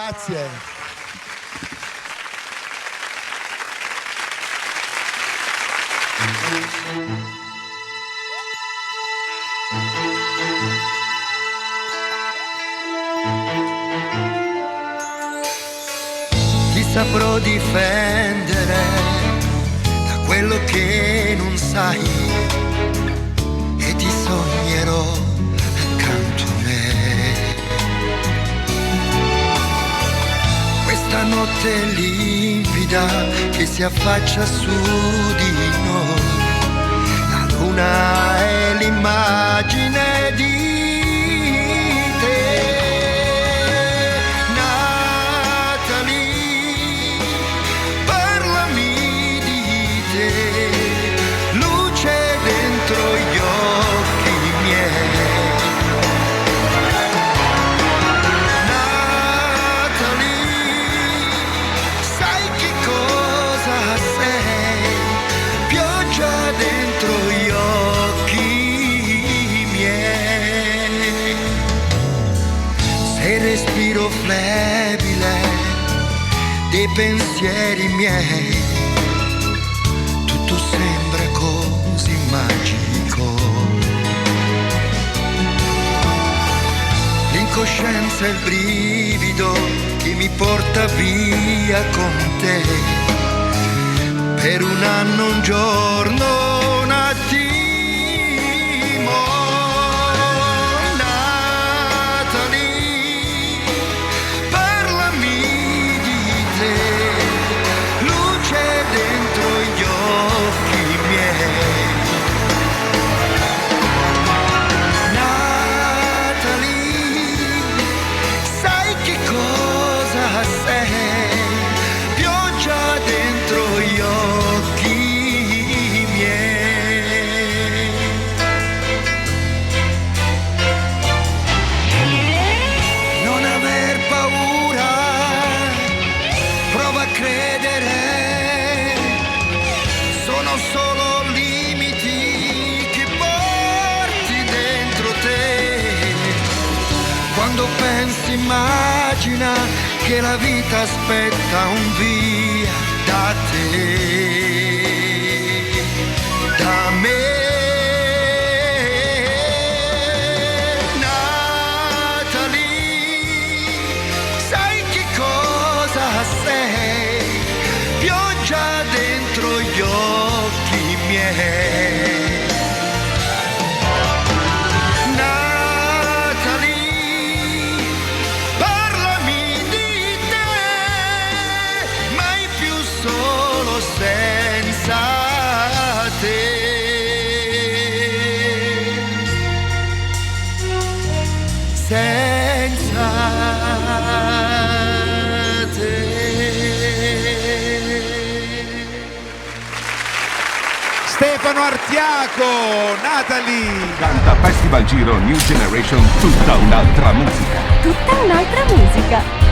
Grazie. Ti saprò difendere da quello che non sai e ti sognerò accanto a me. Questa notte limpida che si affaccia su di noi, la luna è l'immagine di respiro flebile dei pensieri miei, tutto sembra così magico. L'incoscienza è il brivido che mi porta via con te, per un anno, un giorno, un attimo. Solo limiti che porti dentro te. Quando pensi, immagina che la vita aspetta un via da te, da me. Natalie, sai che cosa sei? Pioggia dentro gli occhi miei. Natalie, parlami di te, mai più solo senza te. Senza te. Stefano Artiaco, Natalie. Canta Festival Giro New Generation, tutta un'altra musica. Tutta un'altra musica.